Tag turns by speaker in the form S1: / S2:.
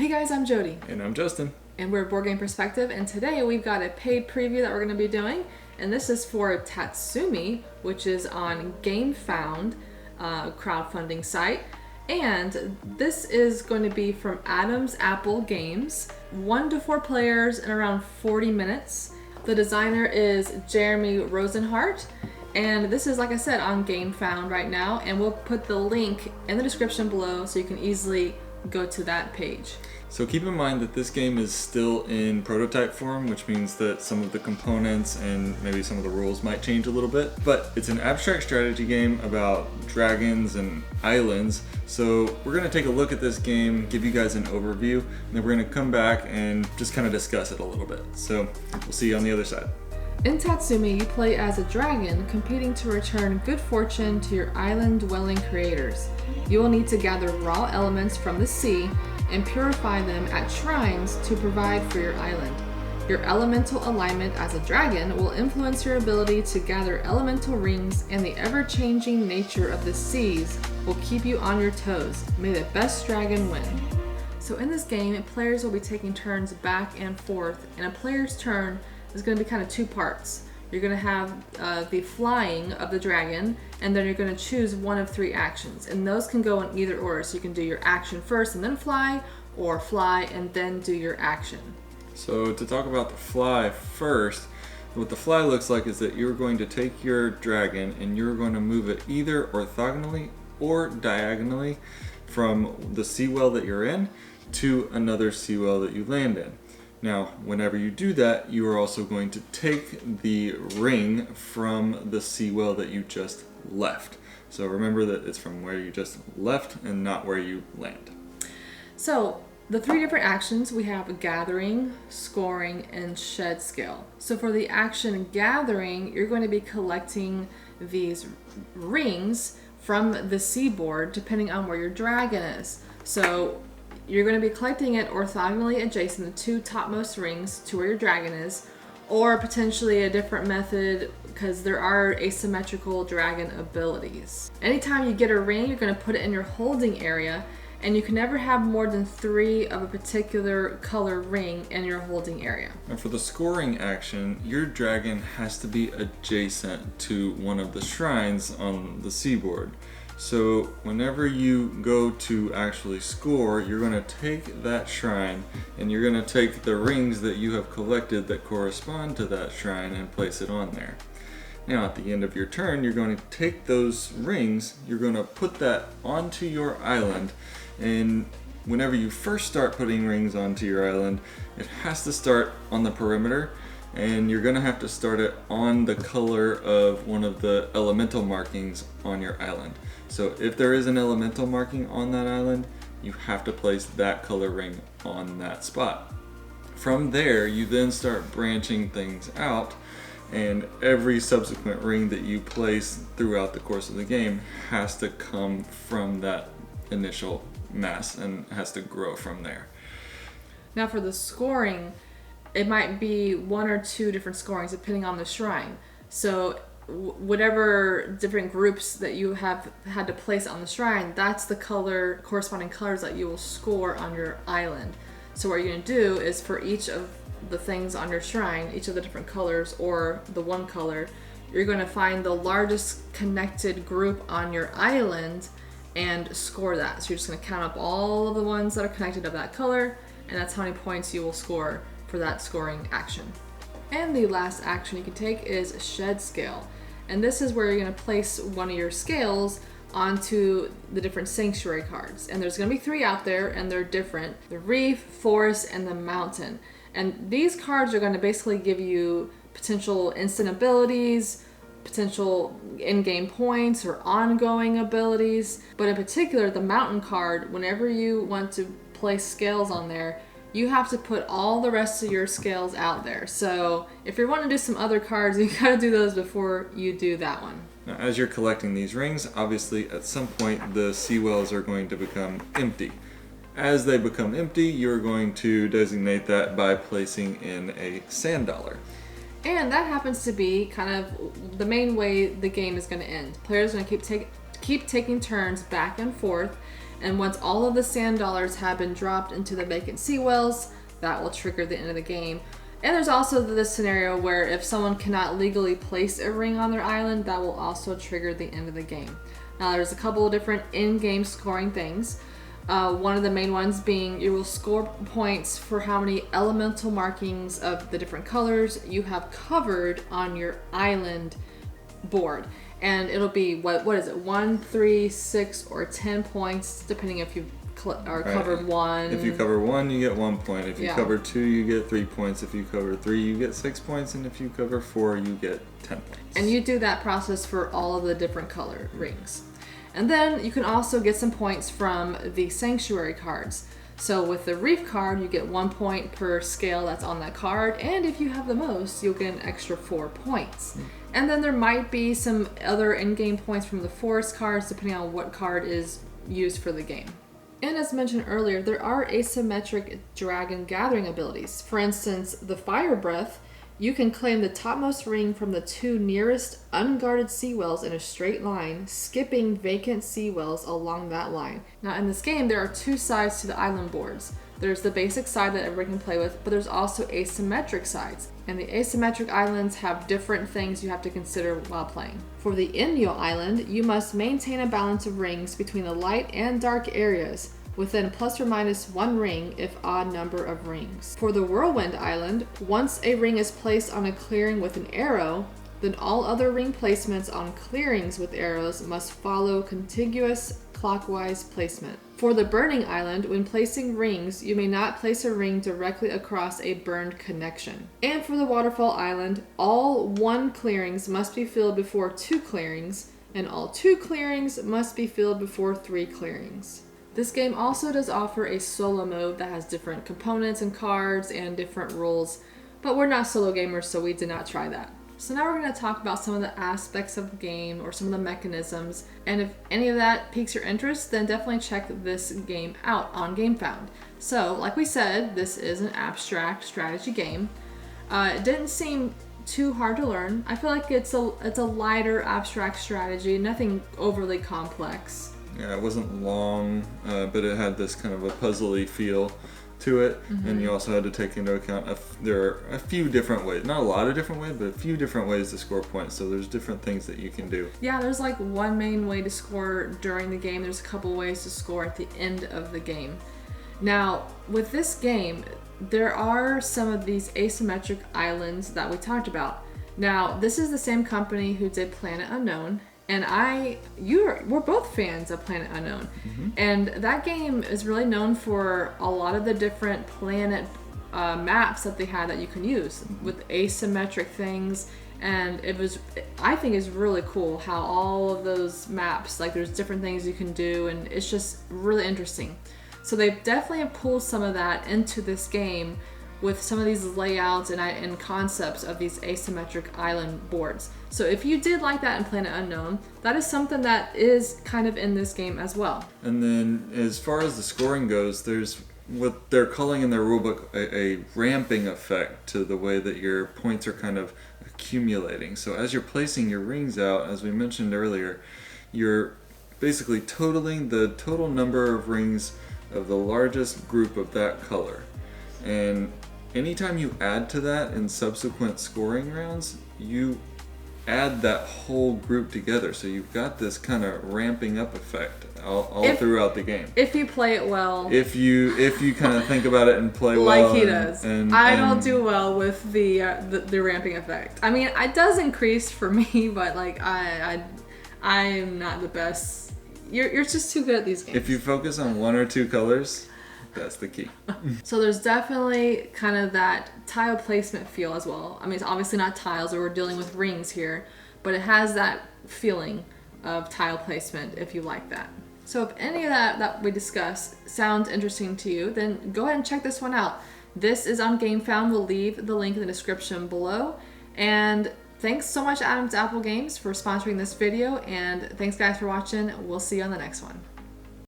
S1: Hey guys, I'm Jody.
S2: And I'm Justin.
S1: And we're Board Game Perspective, and today we've got a paid preview that we're going to be doing, and this is for TATSUMI, which is on GameFound, crowdfunding site, and this is going to be from Adam's Apple Games, 1 to 4 players in around 40 minutes. The designer is Jeremy Rosenhart, and this is, like I said, on GameFound right now, and we'll put the link in the description below so you can easily go to that page.
S2: So keep in mind that this game is still in prototype form, which means that some of the components and maybe some of the rules might change a little bit. But it's an abstract strategy game about dragons and islands. So we're going to take a look at this game, give you guys an overview, and then we're going to come back and just kind of discuss it a little bit. So we'll see you on the other side.
S1: In TATSUMI, you play as a dragon, competing to return good fortune to your island-dwelling creators. You will need to gather raw elements from the sea and purify them at shrines to provide for your island. Your elemental alignment as a dragon will influence your ability to gather elemental rings, and the ever-changing nature of the seas will keep you on your toes. May the best dragon win. So in this game, players will be taking turns back and forth, and a player's turn is going to be kind of 2 parts. You're going to have the flying of the dragon, and then you're going to choose one of 3 actions. And those can go in either order. So you can do your action first and then fly, or fly and then do your action.
S2: So to talk about the fly first, what the fly looks like is that you're going to take your dragon and you're going to move it either orthogonally or diagonally from the seawell that you're in to another seawell that you land in. Now, whenever you do that, you are also going to take the ring from the seawell that you just left. So remember that it's from where you just left and not where you land.
S1: So the 3 different actions, we have gathering, scoring, and shed scale. So for the action gathering, you're going to be collecting these rings from the seaboard depending on where your dragon is. So you're going to be collecting it orthogonally adjacent the 2 topmost rings to where your dragon is, or potentially a different method because there are asymmetrical dragon abilities. Anytime you get a ring, you're going to put it in your holding area, and you can never have more than 3 of a particular color ring in your holding area.
S2: And for the scoring action, your dragon has to be adjacent to one of the shrines on the seaboard. So whenever you go to actually score, you're going to take that shrine and you're going to take the rings that you have collected that correspond to that shrine and place it on there. Now at the end of your turn, you're going to take those rings, you're going to put that onto your island, and whenever you first start putting rings onto your island, it has to start on the perimeter, and you're going to have to start it on the color of one of the elemental markings on your island. So if there is an elemental marking on that island, you have to place that color ring on that spot. From there, you then start branching things out, and every subsequent ring that you place throughout the course of the game has to come from that initial mass and has to grow from there.
S1: Now for the scoring, it might be 1 or 2 different scorings depending on the shrine. So whatever different groups that you have had to place on the shrine, that's the corresponding colors that you will score on your island. So what you're going to do is for each of the things on your shrine, each of the different colors or the one color, you're going to find the largest connected group on your island and score that. So you're just going to count up all of the ones that are connected of that color, and that's how many points you will score for that scoring action. And the last action you can take is shed scale. And this is where you're going to place one of your scales onto the different sanctuary cards. And there's going to be 3 out there, and they're different: the reef, forest, and the mountain. And these cards are going to basically give you potential instant abilities, potential in-game points, or ongoing abilities. But in particular, the mountain card, whenever you want to place scales on there, you have to put all the rest of your scales out there. So if you want to do some other cards, you gotta do those before you do that one.
S2: Now, as you're collecting these rings, obviously at some point the seawells are going to become empty. As they become empty, you're going to designate that by placing in a sand dollar.
S1: And that happens to be kind of the main way the game is going to end. Players are going to keep taking turns back and forth, And once all of the sand dollars have been dropped into the vacant seawells, that will trigger the end of the game. And there's also this scenario where if someone cannot legally place a ring on their island, that will also trigger the end of the game. Now there's a couple of different in-game scoring things. One of the main ones being you will score points for how many elemental markings of the different colors you have covered on your island board. And it'll be, what is it, 1, 3, 6, or 10 points, depending if you covered one.
S2: If you cover 1, you get 1 point. If you
S1: Yeah.
S2: cover 2, you get 3 points. If you cover 3, you get 6 points. And if you cover 4, you get 10 points.
S1: And you do that process for all of the different color rings. And then you can also get some points from the sanctuary cards. So with the reef card, you get 1 point per scale that's on that card. And if you have the most, you'll get an extra 4 points. And then there might be some other in-game points from the forest cards, depending on what card is used for the game. And as mentioned earlier, there are asymmetric dragon gathering abilities. For instance, the Fire Breath, you can claim the topmost ring from the 2 nearest unguarded seawells in a straight line, skipping vacant seawells along that line. Now in this game, there are 2 sides to the island boards. There's the basic side that everyone can play with, but there's also asymmetric sides. And the asymmetric islands have different things you have to consider while playing. For the Inyo Island, you must maintain a balance of rings between the light and dark areas, within plus or minus 1 ring if odd number of rings. For the Whirlwind Island, once a ring is placed on a clearing with an arrow, then all other ring placements on clearings with arrows must follow contiguous clockwise placement. For the Burning Island, when placing rings, you may not place a ring directly across a burned connection. And for the Waterfall Island, all 1 clearings must be filled before 2 clearings, and all 2 clearings must be filled before 3 clearings. This game also does offer a solo mode that has different components and cards and different rules, but we're not solo gamers, so we did not try that. So now we're going to talk about some of the aspects of the game or some of the mechanisms, and if any of that piques your interest, then definitely check this game out on GameFound. So, like we said, this is an abstract strategy game. It didn't seem too hard to learn. I feel like it's a lighter abstract strategy, nothing overly complex.
S2: Yeah, it wasn't long, but it had this kind of a puzzly feel to it. And you also had to take into account there are a few different ways, not a lot of different ways, but a few different ways to score points. So there's different things that you can do.
S1: Yeah, there's like one main way to score during the game. There's a couple ways to score at the end of the game. Now, with this game, there are some of these asymmetric islands that we talked about. Now, this is the same company who did Planet Unknown, and we're both fans of Planet Unknown. And that game is really known for a lot of the different planet maps that they had that you can use with asymmetric things. And I think it's really cool how all of those maps, like there's different things you can do, and it's just really interesting. So they definitely have pulled some of that into this game with some of these layouts and concepts of these asymmetric island boards. So if you did like that in Planet Unknown, that is something that is kind of in this game as well.
S2: And then as far as the scoring goes, there's what they're calling in their rulebook a ramping effect to the way that your points are kind of accumulating. So as you're placing your rings out, as we mentioned earlier, you're basically totaling the total number of rings of the largest group of that color. And anytime you add to that in subsequent scoring rounds, you add that whole group together. So you've got this kind of ramping up effect all throughout the game.
S1: If you play it well.
S2: If you kind of think about it and play
S1: like
S2: well.
S1: He does. I don't do well with the ramping effect. I mean, it does increase for me, but like I'm not the best. You're just too good at these games.
S2: If you focus on 1 or 2 colors, that's the key.
S1: So there's definitely kind of that tile placement feel as well. I mean, it's obviously not tiles, or we're dealing with rings here, but it has that feeling of tile placement if you like that. So if any of that we discussed sounds interesting to you, then go ahead and check this one out. This is on GameFound. We'll leave the link in the description below. And thanks so much, Adams Apple Games, for sponsoring this video. And thanks, guys, for watching. We'll see you on the next one.